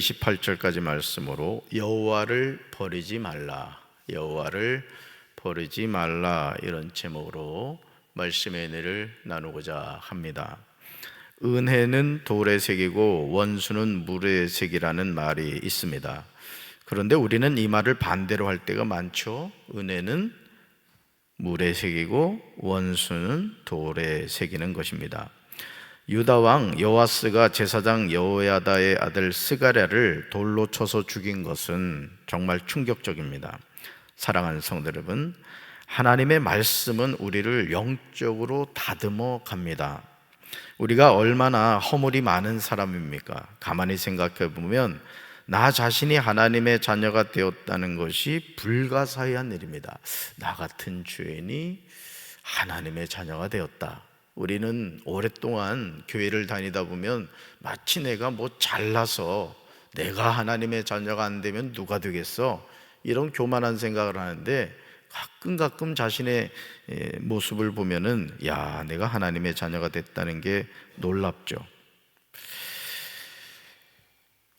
28절까지 말씀으로 여호와를 버리지 말라, 여호와를 버리지 말라, 이런 제목으로 말씀의 은혜를 나누고자 합니다. 은혜는 돌에 새기고 원수는 물에 새기라는 말이 있습니다. 그런데 우리는 이 말을 반대로 할 때가 많죠. 은혜는 물에 새기고 원수는 돌에 새기는 것입니다. 유다 왕 요아스가 제사장 여호야다의 아들 스가랴를 돌로 쳐서 죽인 것은 정말 충격적입니다. 사랑하는 성도 여러분, 하나님의 말씀은 우리를 영적으로 다듬어 갑니다. 우리가 얼마나 허물이 많은 사람입니까? 가만히 생각해 보면 나 자신이 하나님의 자녀가 되었다는 것이 불가사의한 일입니다. 나 같은 죄인이 하나님의 자녀가 되었다. 우리는 오랫동안 교회를 다니다 보면 마치 내가 잘나서 내가 하나님의 자녀가 안 되면 누가 되겠어? 이런 교만한 생각을 하는데 가끔 자신의 모습을 보면은 내가 하나님의 자녀가 됐다는 게 놀랍죠.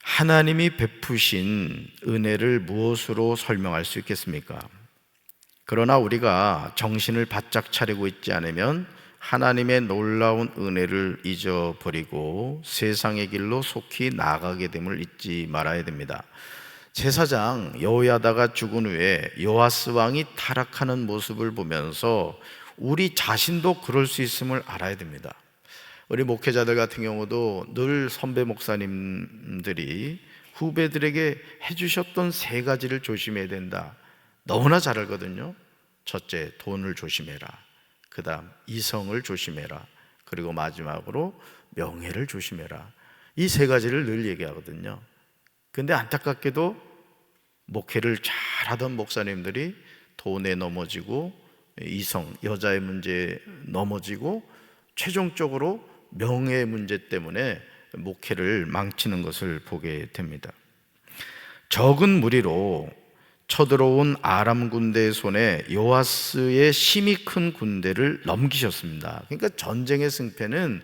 하나님이 베푸신 은혜를 무엇으로 설명할 수 있겠습니까? 그러나 우리가 정신을 바짝 차리고 있지 않으면 하나님의 놀라운 은혜를 잊어버리고 세상의 길로 속히 나아가게 됨을 잊지 말아야 됩니다. 제사장 여호야다가 죽은 후에 요아스 왕이 타락하는 모습을 보면서 우리 자신도 그럴 수 있음을 알아야 됩니다. 우리 목회자들 같은 경우도 늘 선배 목사님들이 후배들에게 해주셨던 세 가지를 조심해야 된다. 너무나 잘 알거든요. 첫째, 돈을 조심해라. 그 다음, 이성을 조심해라. 그리고 마지막으로 명예를 조심해라. 이 세 가지를 늘 얘기하거든요. 근데 안타깝게도 목회를 잘하던 목사님들이 돈에 넘어지고 이성, 여자의 문제에 넘어지고 최종적으로 명예의 문제 때문에 목회를 망치는 것을 보게 됩니다. 적은 무리로 쳐들어온 아람 군대의 손에 요아스의 힘이 큰 군대를 넘기셨습니다. 그러니까 전쟁의 승패는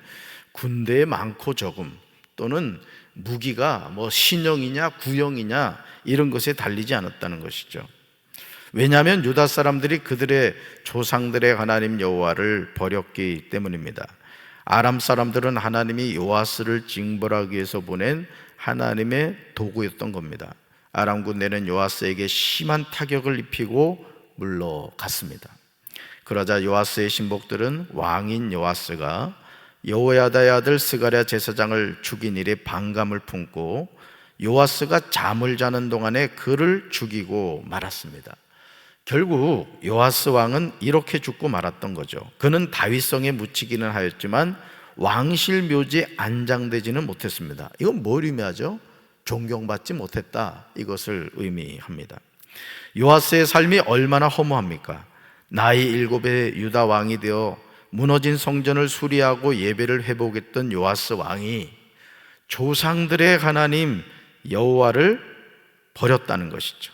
군대의 많고 적음 또는 무기가 신형이냐 구형이냐 이런 것에 달리지 않았다는 것이죠. 왜냐하면 유다 사람들이 그들의 조상들의 하나님 여호와를 버렸기 때문입니다. 아람 사람들은 하나님이 요아스를 징벌하기 위해서 보낸 하나님의 도구였던 겁니다. 아람 군대는 요아스에게 심한 타격을 입히고 물러갔습니다. 그러자 요아스의 신복들은 왕인 요아스가 여호야다의 아들 스가랴 제사장을 죽인 일에 반감을 품고 요아스가 잠을 자는 동안에 그를 죽이고 말았습니다. 결국 요아스 왕은 이렇게 죽고 말았던 거죠. 그는 다윗성에 묻히기는 하였지만 왕실 묘지에 안장되지는 못했습니다. 이건 뭘 의미하죠? 존경받지 못했다, 이것을 의미합니다. 요아스의 삶이 얼마나 허무합니까? 나이 7에 유다 왕이 되어 무너진 성전을 수리하고 예배를 회복했던 요아스 왕이 조상들의 하나님 여호와를 버렸다는 것이죠.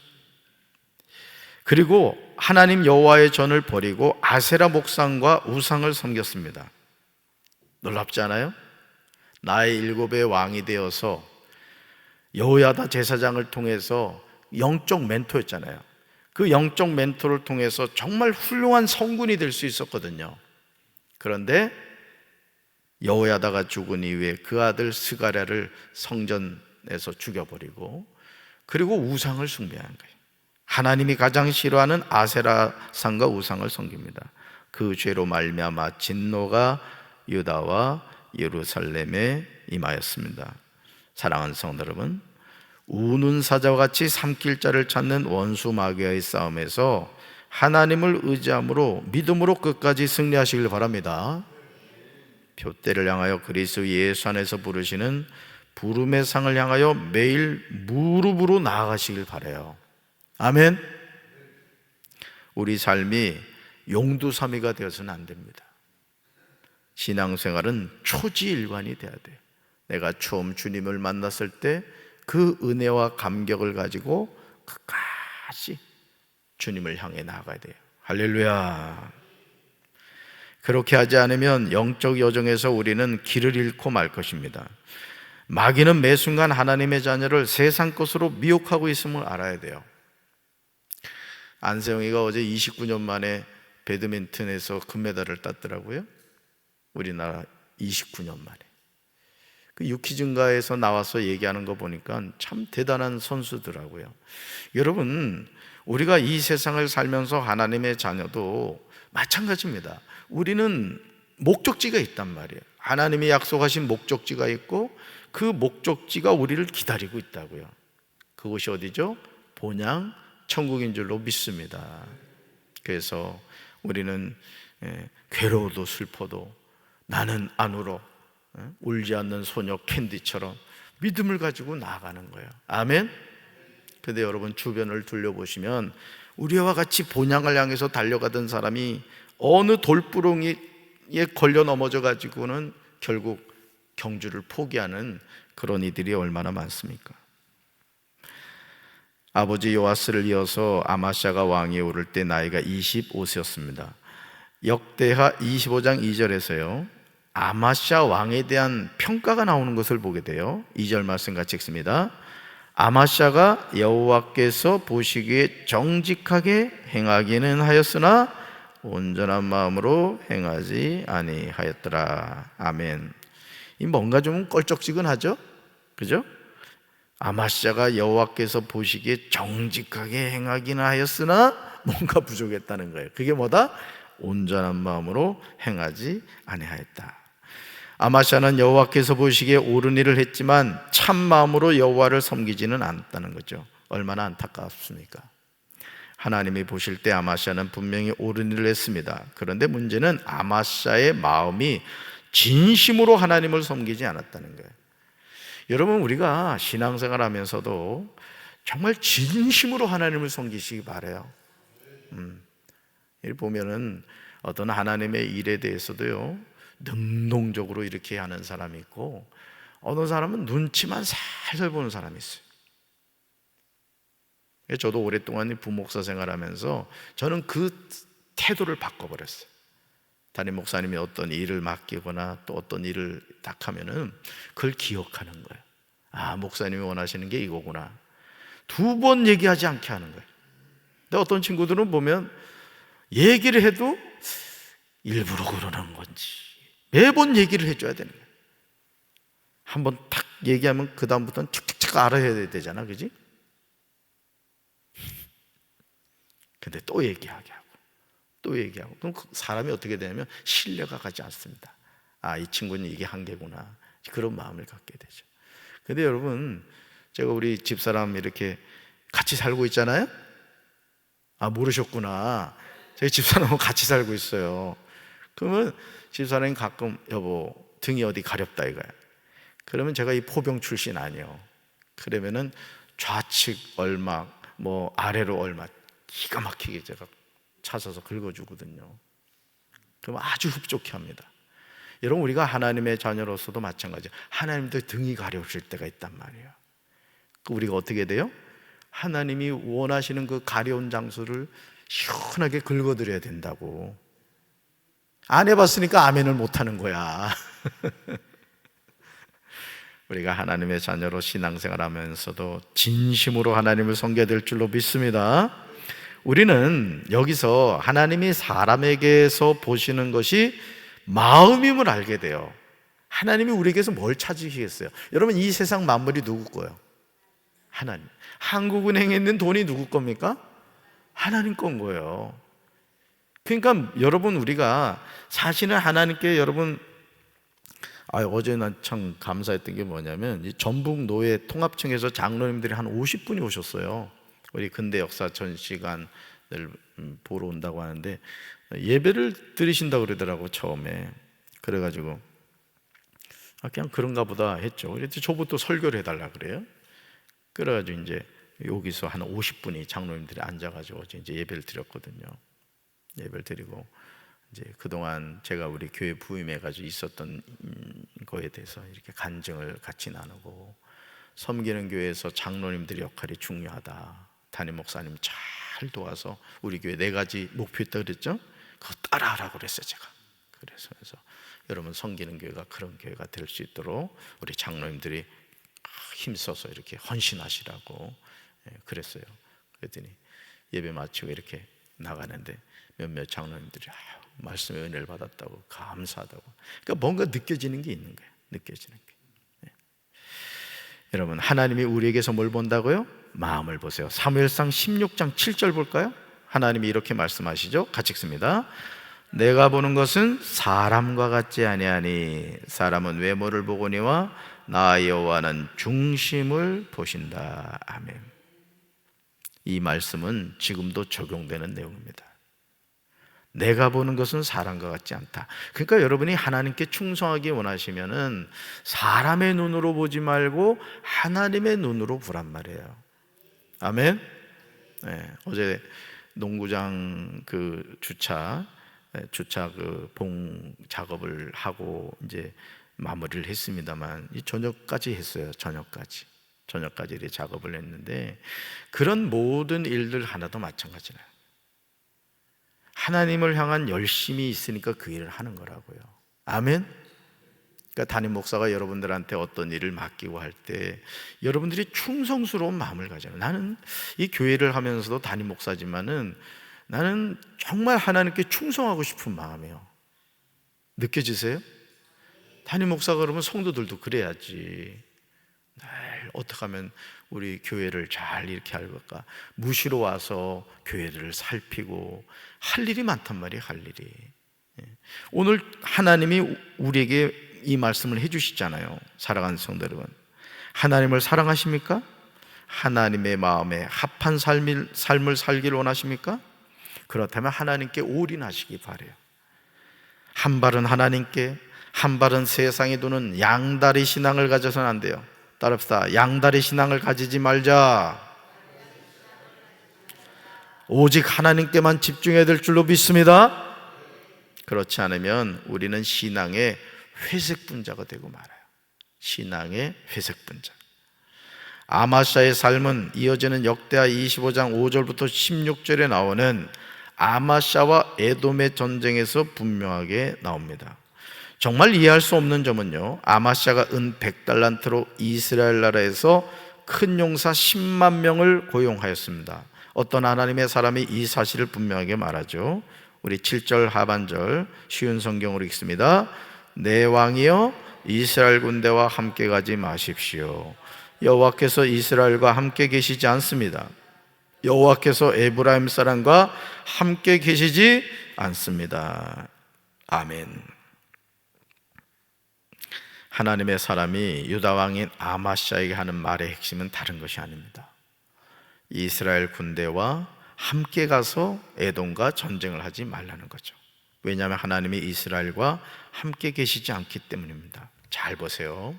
그리고 하나님 여호와의 전을 버리고 아세라 목상과 우상을 섬겼습니다. 놀랍지 않아요? 나이 7의 왕이 되어서 여호야다 제사장을 통해서 영적 멘토였잖아요. 그 영적 멘토를 통해서 정말 훌륭한 성군이 될 수 있었거든요. 그런데 여호야다가 죽은 이후에 그 아들 스가랴를 성전에서 죽여버리고 그리고 우상을 숭배한 거예요. 하나님이 가장 싫어하는 아세라상과 우상을 섬깁니다. 그 죄로 말미암아 진노가 유다와 예루살렘에 임하였습니다. 사랑하는 성도 여러분, 우는 사자와 같이 삼킬 자를 찾는 원수 마귀와의 싸움에서 하나님을 의지함으로 믿음으로 끝까지 승리하시길 바랍니다. 표대를 향하여 그리스도 예수 안에서 부르시는 부름의 상을 향하여 매일 무릎으로 나아가시길 바라요. 아멘. 우리 삶이 용두사미가 되어서는 안 됩니다. 신앙생활은 초지일관이 돼야 돼요. 내가 처음 주님을 만났을 때 그 은혜와 감격을 가지고 끝까지 주님을 향해 나아가야 돼요. 할렐루야. 그렇게 하지 않으면 영적 여정에서 우리는 길을 잃고 말 것입니다. 마귀는 매 순간 하나님의 자녀를 세상 것으로 미혹하고 있음을 알아야 돼요. 안세영이가 어제 29년 만에 배드민턴에서 금메달을 땄더라고요. 우리나라 29년 만에. 그 유키즈인가에서 나와서 얘기하는 거 보니까 참 대단한 선수더라고요. 여러분, 우리가 이 세상을 살면서 하나님의 자녀도 마찬가지입니다. 우리는 목적지가 있단 말이에요. 하나님이 약속하신 목적지가 있고 그 목적지가 우리를 기다리고 있다고요. 그곳이 어디죠? 본향 천국인 줄로 믿습니다. 그래서 우리는 괴로워도 슬퍼도 나는 안 울어, 울지 않는 소녀 캔디처럼 믿음을 가지고 나아가는 거예요. 아멘. 근데 여러분 주변을 둘러보시면 우리와 같이 본향을 향해서 달려가던 사람이 어느 돌부렁이에 걸려 넘어져 가지고는 결국 경주를 포기하는 그런 이들이 얼마나 많습니까? 아버지 요아스를 이어서 아마샤가 왕위에 오를 때 나이가 25세였습니다. 역대하 25장 2절에서요 아마샤 왕에 대한 평가가 나오는 것을 보게 돼요. 2절 말씀 같이 읽습니다. 아마샤가 여호와께서 보시기에 정직하게 행하기는 하였으나 온전한 마음으로 행하지 아니하였더라. 아멘. 이 뭔가 좀 껄쩍지근하죠? 그죠? 아마샤가 여호와께서 보시기에 정직하게 행하기는 하였으나 뭔가 부족했다는 거예요. 그게 뭐다? 온전한 마음으로 행하지 아니하였다. 아마샤는 여호와께서 보시기에 옳은 일을 했지만 참 마음으로 여호와를 섬기지는 않았다는 거죠. 얼마나 안타깝습니까? 하나님이 보실 때 아마샤는 분명히 옳은 일을 했습니다. 그런데 문제는 아마샤의 마음이 진심으로 하나님을 섬기지 않았다는 거예요. 여러분, 우리가 신앙생활 하면서도 정말 진심으로 하나님을 섬기시기 바라요. 여기 보면은 어떤 하나님의 일에 대해서도요 능동적으로 이렇게 하는 사람이 있고 어느 사람은 눈치만 살살 보는 사람이 있어요. 저도 오랫동안 부목사 생활하면서 저는 그 태도를 바꿔버렸어요. 담임 목사님이 어떤 일을 맡기거나 또 어떤 일을 딱 하면은 그걸 기억하는 거예요. 아, 목사님이 원하시는 게 이거구나. 2번 얘기하지 않게 하는 거예요. 근데 어떤 친구들은 보면 얘기를 해도 일부러 그러는 건지 매번 얘기를 해줘야 되는 거예요. 한번 탁 얘기하면 그 다음부터는 틱틱틱 알아야 되잖아, 그지? 근데 또 얘기하게 하고 또 얘기하고 그럼 그 사람이 어떻게 되냐면 신뢰가 가지 않습니다. 아, 이 친구는 이게 한계구나, 그런 마음을 갖게 되죠. 근데 여러분, 제가 우리 집사람 이렇게 같이 살고 있잖아요. 아, 모르셨구나. 저희 집사람하고 같이 살고 있어요. 그러면 집사람이 가끔 여보 등이 어디 가렵다 이거야. 그러면 제가 이 포병 출신 아니에요. 그러면은 좌측 얼마 뭐 아래로 얼마 기가 막히게 제가 찾아서 긁어주거든요. 그럼 아주 흡족해 합니다. 여러분, 우리가 하나님의 자녀로서도 마찬가지예요. 하나님도 등이 가려우실 때가 있단 말이에요. 우리가 어떻게 돼요? 하나님이 원하시는 그 가려운 장소를 시원하게 긁어드려야 된다고. 안 해봤으니까 아멘을 못하는 거야. 우리가 하나님의 자녀로 신앙생활 하면서도 진심으로 하나님을 섬겨야 될 줄로 믿습니다. 우리는 여기서 하나님이 사람에게서 보시는 것이 마음임을 알게 돼요. 하나님이 우리에게서 뭘 찾으시겠어요? 여러분, 이 세상 만물이 누구 거예요? 하나님. 한국은행에 있는 돈이 누구 겁니까? 하나님 건 거예요. 그러니까 여러분, 우리가 사실은 하나님께 여러분, 어제 난 참 감사했던 게 뭐냐면 이 전북 노예 통합청에서 장로님들이 한 50분이 오셨어요. 우리 근대 역사 전시관을 보러 온다고 하는데 예배를 드리신다고 그러더라고 처음에. 그래가지고 그냥 그런가 보다 했죠. 그래서 저부터 설교를 해달라 그래요. 그래가지고 이제 여기서 한 50분이 장로님들이 앉아가지고 이제 예배를 드렸거든요. 예배를 드리고 이제 그동안 제가 우리 교회 부임해가지고 있었던 거에 대해서 이렇게 간증을 같이 나누고, 섬기는 교회에서 장로님들의 역할이 중요하다. 담임 목사님 잘 도와서 우리 교회 4가지 목표 있다 그랬죠? 그거 따라하라고 그랬어요 제가. 그래서 여러분, 섬기는 교회가 그런 교회가 될 수 있도록 우리 장로님들이 힘써서 이렇게 헌신하시라고 그랬어요. 그랬더니 예배 마치고 이렇게 나가는데 몇몇 장로님들이 말씀의 은혜를 받았다고, 감사하다고. 그러니까 뭔가 느껴지는 게 있는 거예요. 느껴지는 게. 여러분, 하나님이 우리에게서 뭘 본다고요? 마음을 보세요. 사무엘상 16장 7절 볼까요? 하나님이 이렇게 말씀하시죠. 같이 읽습니다. 내가 보는 것은 사람과 같지 아니하니 사람은 외모를 보거니와 나 여호와는 중심을 보신다. 아멘. 이 말씀은 지금도 적용되는 내용입니다. 내가 보는 것은 사람과 같지 않다. 그러니까 여러분이 하나님께 충성하기 원하시면은 사람의 눈으로 보지 말고 하나님의 눈으로 보란 말이에요. 아멘. 어제 농구장 그 주차 그 봉 작업을 하고 이제 마무리를 했습니다만 저녁까지 했어요. 저녁까지 이렇게 작업을 했는데, 그런 모든 일들 하나도 마찬가지예요. 하나님을 향한 열심이 있으니까 그 일을 하는 거라고요. 아멘. 그러니까 담임 목사가 여러분들한테 어떤 일을 맡기고 할 때 여러분들이 충성스러운 마음을 가져요. 나는 이 교회를 하면서도 담임 목사지만은 나는 정말 하나님께 충성하고 싶은 마음이에요. 느껴지세요? 담임 목사가 그러면 성도들도 그래야지. 어떻게 하면 우리 교회를 잘 이렇게 할까? 무시로 와서 교회들을 살피고 할 일이 많단 말이에요. 할 일이. 오늘 하나님이 우리에게 이 말씀을 해주시잖아요. 사랑하는 성도 여러분, 하나님을 사랑하십니까? 하나님의 마음에 합한 삶을 살기를 원하십니까? 그렇다면 하나님께 올인하시기 바라요. 한 발은 하나님께, 한 발은 세상에 두는 양다리 신앙을 가져서는 안 돼요. 따릅시다. 양다리 신앙을 가지지 말자. 오직 하나님께만 집중해야 될 줄로 믿습니다. 그렇지 않으면 우리는 신앙의 회색 분자가 되고 말아요. 신앙의 회색 분자. 아마샤의 삶은 이어지는 역대하 25장 5절부터 16절에 나오는 아마샤와 에돔의 전쟁에서 분명하게 나옵니다. 정말 이해할 수 없는 점은요, 아마샤가 은 100달란트로 이스라엘 나라에서 큰 용사 10만 명을 고용하였습니다. 어떤 하나님의 사람이 이 사실을 분명하게 말하죠. 우리 7절 하반절 쉬운 성경으로 읽습니다. 내 왕이여, 이스라엘 군대와 함께 가지 마십시오. 여호와께서 이스라엘과 함께 계시지 않습니다. 여호와께서 에브라임 사람과 함께 계시지 않습니다. 아멘. 하나님의 사람이 유다 왕인 아마샤에게 하는 말의 핵심은 다른 것이 아닙니다. 이스라엘 군대와 함께 가서 에돔과 전쟁을 하지 말라는 거죠. 왜냐하면 하나님이 이스라엘과 함께 계시지 않기 때문입니다. 잘 보세요.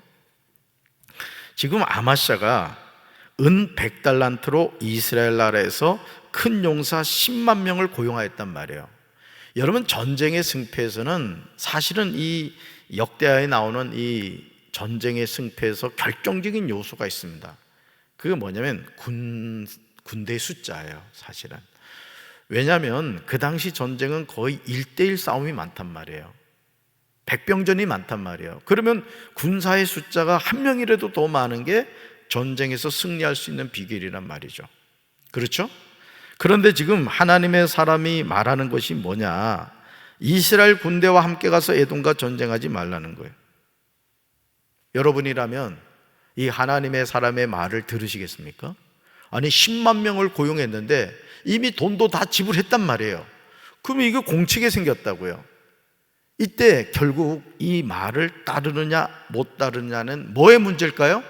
지금 아마샤가 은 100달란트로 이스라엘 나라에서 큰 용사 10만 명을 고용하였단 말이에요. 여러분, 전쟁의 승패에서는 사실은 이 역대하에 나오는 이 전쟁의 승패에서 결정적인 요소가 있습니다. 그게 뭐냐면 군대 숫자예요. 사실은. 왜냐하면 그 당시 전쟁은 거의 1대1 싸움이 많단 말이에요. 백병전이 많단 말이에요. 그러면 군사의 숫자가 한 명이라도 더 많은 게 전쟁에서 승리할 수 있는 비결이란 말이죠. 그렇죠? 그런데 지금 하나님의 사람이 말하는 것이 뭐냐? 이스라엘 군대와 함께 가서 에돔과 전쟁하지 말라는 거예요. 여러분이라면 이 하나님의 사람의 말을 들으시겠습니까? 아니, 10만 명을 고용했는데 이미 돈도 다 지불했단 말이에요. 그러면 이거 공치게 생겼다고요. 이때 결국 이 말을 따르느냐 못 따르느냐는 뭐의 문제일까요?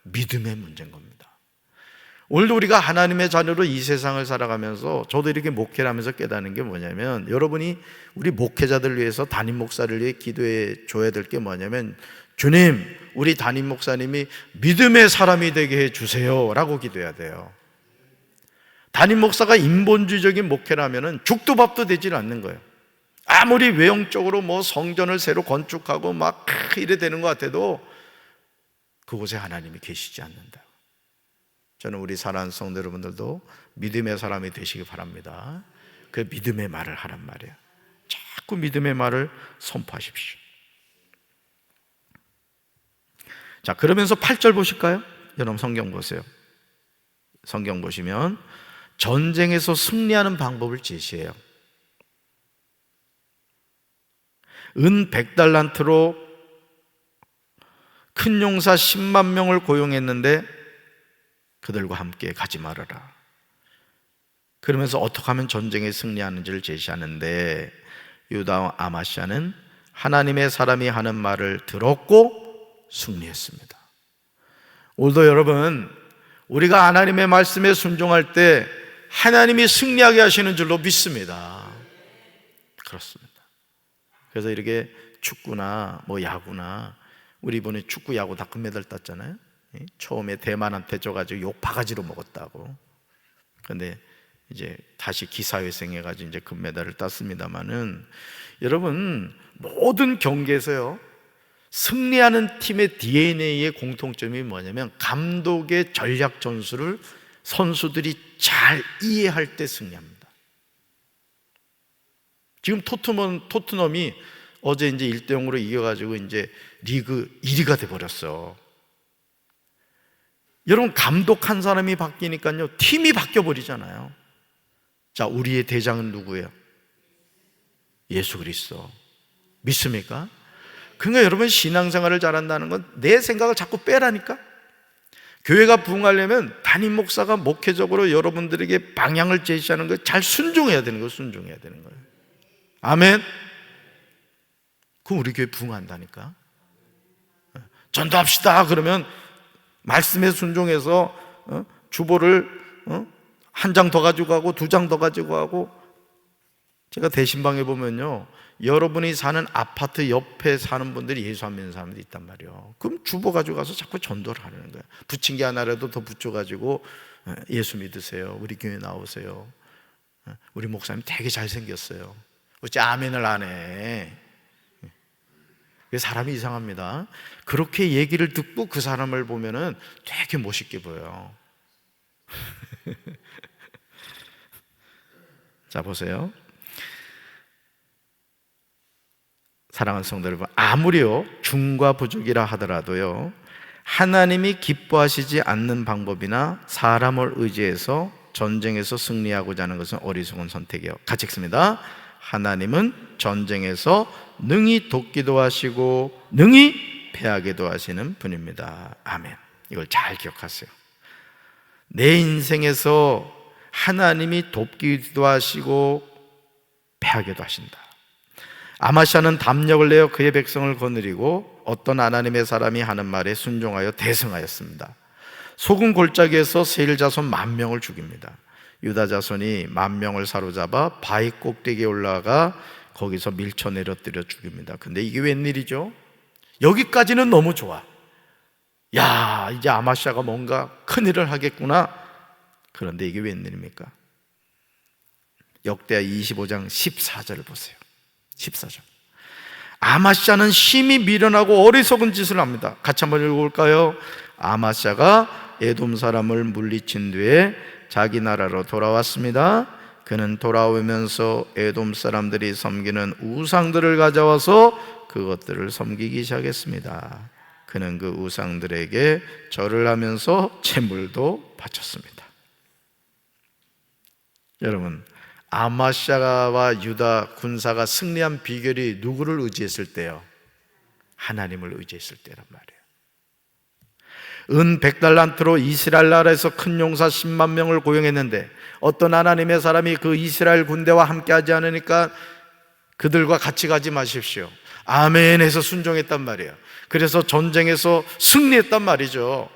믿음의 문제인 겁니다. 오늘도 우리가 하나님의 자녀로 이 세상을 살아가면서 저도 이렇게 목회를 하면서 깨닫는 게 뭐냐면, 여러분이 우리 목회자들 위해서 담임 목사를 위해 기도해 줘야 될 게 뭐냐면, 주님, 우리 담임 목사님이 믿음의 사람이 되게 해 주세요 라고 기도해야 돼요. 담임 목사가 인본주의적인 목회를 하면은 죽도 밥도 되질 않는 거예요. 아무리 외형적으로 뭐 성전을 새로 건축하고 막 이래 되는 것 같아도 그곳에 하나님이 계시지 않는다. 저는 우리 사랑하는 성도 여러분들도 믿음의 사람이 되시기 바랍니다. 그 믿음의 말을 하란 말이에요. 자꾸 믿음의 말을 선포하십시오. 자, 그러면서 8절 보실까요? 여러분 성경 보세요. 성경 보시면 전쟁에서 승리하는 방법을 제시해요. 은 100달란트로 큰 용사 10만 명을 고용했는데 그들과 함께 가지 말아라. 그러면서 어떻게 하면 전쟁에 승리하는지를 제시하는데, 유다와 아마시아는 하나님의 사람이 하는 말을 들었고 승리했습니다. 오늘도 여러분, 우리가 하나님의 말씀에 순종할 때 하나님이 승리하게 하시는 줄로 믿습니다. 그렇습니다. 그래서 이렇게 축구나 야구나, 우리 이번에 축구 야구 다 금메달 땄잖아요. 처음에 대만한테 져가지고 욕 바가지로 먹었다고. 그런데 이제 다시 기사회생해가지고 이제 금메달을 땄습니다만은, 여러분 모든 경기에서요, 승리하는 팀의 DNA의 공통점이 뭐냐면 감독의 전략 전술을 선수들이 잘 이해할 때 승리합니다. 지금 토트넘이 어제 이제 1대0으로 이겨가지고 이제 리그 1위가 돼버렸어. 여러분, 감독 한 사람이 바뀌니까요, 팀이 바뀌어버리잖아요. 자, 우리의 대장은 누구예요? 예수 그리스도. 믿습니까? 그러니까 여러분, 신앙생활을 잘한다는 건 내 생각을 자꾸 빼라니까. 교회가 부흥하려면 담임 목사가 목회적으로 여러분들에게 방향을 제시하는 거 잘 순종해야 되는 거예요. 순종해야 되는 거예요. 아멘. 그럼 우리 교회 부흥한다니까. 전도합시다 그러면 말씀에 순종해서 주보를 한 장 더 가지고 가고 2장 더 가지고 가고. 제가 대신방에 보면요, 여러분이 사는 아파트 옆에 사는 분들이 예수 안 믿는 사람들이 있단 말이에요. 그럼 주보 가지고 가서 자꾸 전도를 하는 거예요. 부침개 하나라도 더 붙여가지고 예수 믿으세요, 우리 교회 나오세요, 우리 목사님 되게 잘생겼어요. 어째 아멘을 안 해? 사람이 이상합니다. 그렇게 얘기를 듣고 그 사람을 보면은 되게 멋있게 보여요. 자, 보세요. 사랑하는 성도 여러분, 아무리요 중과 부족이라 하더라도요, 하나님이 기뻐하시지 않는 방법이나 사람을 의지해서 전쟁에서 승리하고자 하는 것은 어리석은 선택이에요. 같이 읽습니다. 하나님은 전쟁에서 능히 돕기도 하시고 능히 패하게도 하시는 분입니다. 아멘. 이걸 잘 기억하세요. 내 인생에서 하나님이 돕기도 하시고 패하게도 하신다. 아마시아는 담력을 내어 그의 백성을 거느리고 어떤 하나님의 사람이 하는 말에 순종하여 대승하였습니다. 소금 골짜기에서 세일 자손 10,000명을 죽입니다. 유다 자손이 10,000명을 사로잡아 바위 꼭대기에 올라가 거기서 밀쳐 내려뜨려 죽입니다. 근데 이게 웬일이죠? 여기까지는 너무 좋아. 야, 이제 아마시아가 뭔가 큰일을 하겠구나. 그런데 이게 웬일입니까? 역대하 25장 14절을 보세요. 14절. 아마시아는 심히 미련하고 어리석은 짓을 합니다. 같이 한번 읽어볼까요? 아마시아가 에돔 사람을 물리친 뒤에 자기 나라로 돌아왔습니다. 그는 돌아오면서 에돔 사람들이 섬기는 우상들을 가져와서 그것들을 섬기기 시작했습니다. 그는 그 우상들에게 절을 하면서 제물도 바쳤습니다. 여러분, 아마시아와 유다 군사가 승리한 비결이 누구를 의지했을 때요? 하나님을 의지했을 때란 말이에요. 은 100달란트로 이스라엘 나라에서 큰 용사 10만 명을 고용했는데 어떤 하나님의 사람이 그 이스라엘 군대와 함께하지 않으니까 그들과 같이 가지 마십시오. 아멘 해서 순종했단 말이에요. 그래서 전쟁에서 승리했단 말이죠.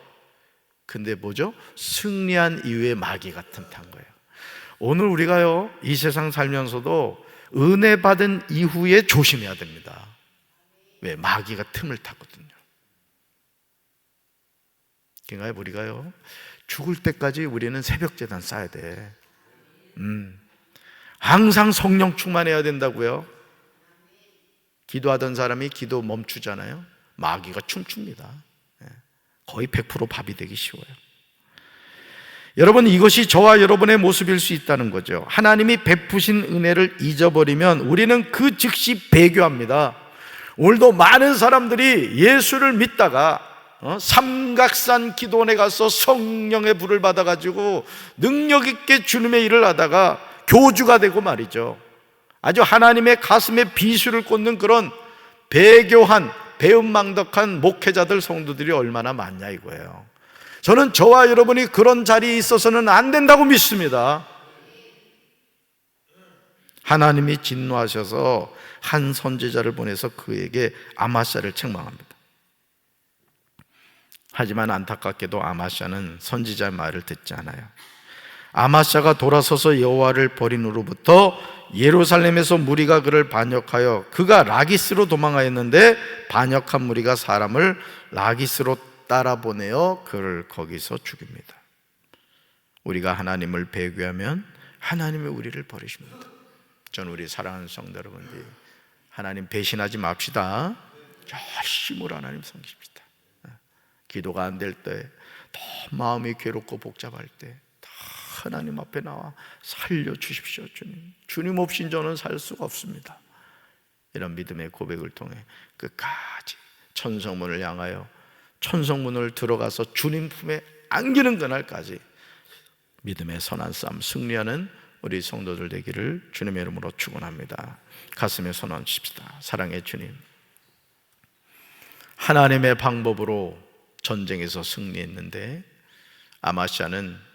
근데 뭐죠? 승리한 이후에 마귀가 틈탄 거예요. 오늘 우리가요, 이 세상 살면서도 은혜 받은 이후에 조심해야 됩니다. 왜? 마귀가 틈을 탔거든요. 그러니까 우리가요, 죽을 때까지 우리는 새벽제단 쌓아야 돼. 항상 성령 충만해야 된다고요. 기도하던 사람이 기도 멈추잖아요. 마귀가 춤춥니다. 거의 100% 밥이 되기 쉬워요. 여러분, 이것이 저와 여러분의 모습일 수 있다는 거죠. 하나님이 베푸신 은혜를 잊어버리면 우리는 그 즉시 배교합니다. 오늘도 많은 사람들이 예수를 믿다가 삼각산 기도원에 가서 성령의 불을 받아가지고 능력 있게 주님의 일을 하다가 교주가 되고 말이죠. 아주 하나님의 가슴에 비수를 꽂는 그런 배교한, 배은망덕한 목회자들, 성도들이 얼마나 많냐 이거예요. 저는 저와 여러분이 그런 자리에 있어서는 안 된다고 믿습니다. 하나님이 진노하셔서 한 선지자를 보내서 그에게 아마샤를 책망합니다. 하지만 안타깝게도 아마샤는 선지자의 말을 듣지 않아요. 아마샤가 돌아서서 여호와를 버린 후로부터 예루살렘에서 무리가 그를 반역하여 그가 라기스로 도망하였는데 반역한 무리가 사람을 라기스로 따라 보내어 그를 거기서 죽입니다. 우리가 하나님을 배교하면 하나님이 우리를 버리십니다. 저는 우리 사랑하는 성도 여러분들, 하나님 배신하지 맙시다. 열심히 하나님 섬깁시다. 기도가 안 될 때, 더 마음이 괴롭고 복잡할 때 다 하나님 앞에 나와 살려주십시오. 주님 없인 저는 살 수가 없습니다. 이런 믿음의 고백을 통해 끝까지 천성문을 향하여 천성문을 들어가서 주님 품에 안기는 그날까지 믿음의 선한 싸움 승리하는 우리 성도들 되기를 주님의 이름으로 축원합니다. 가슴에 손 얹읍시다. 사랑의 주님, 하나님의 방법으로 전쟁에서 승리했는데 아마샤는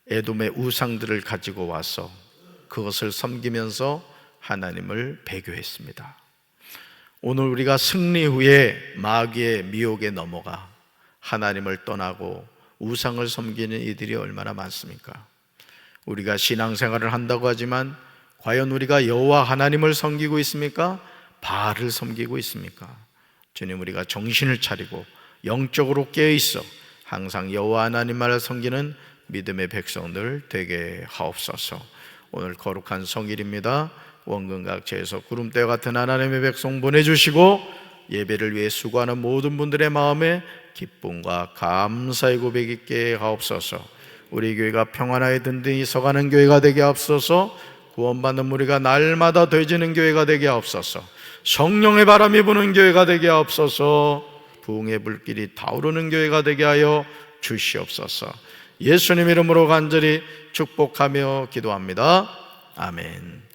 에돔의 우상들을 가지고 와서 그것을 섬기면서 하나님을 배교했습니다. 오늘 우리가 승리 후에 마귀의 미혹에 넘어가 하나님을 떠나고 우상을 섬기는 이들이 얼마나 많습니까? 우리가 신앙생활을 한다고 하지만 과연 우리가 여호와 하나님을 섬기고 있습니까? 바알을 섬기고 있습니까? 주님, 우리가 정신을 차리고 영적으로 깨어있어 항상 여호와 하나님만을 섬기는 믿음의 백성들 되게 하옵소서. 오늘 거룩한 성일입니다. 원근각지에서 구름대와 같은 하나님의 백성 보내주시고 예배를 위해 수고하는 모든 분들의 마음에 기쁨과 감사의 고백 있게 하옵소서. 우리 교회가 평안하게 든든히 서가는 교회가 되게 하옵소서. 구원받는 우리가 날마다 되지는 교회가 되게 하옵소서. 성령의 바람이 부는 교회가 되게 하옵소서. 부흥의 불길이 타오르는 교회가 되게 하여 주시옵소서. 예수님 이름으로 간절히 축복하며 기도합니다. 아멘.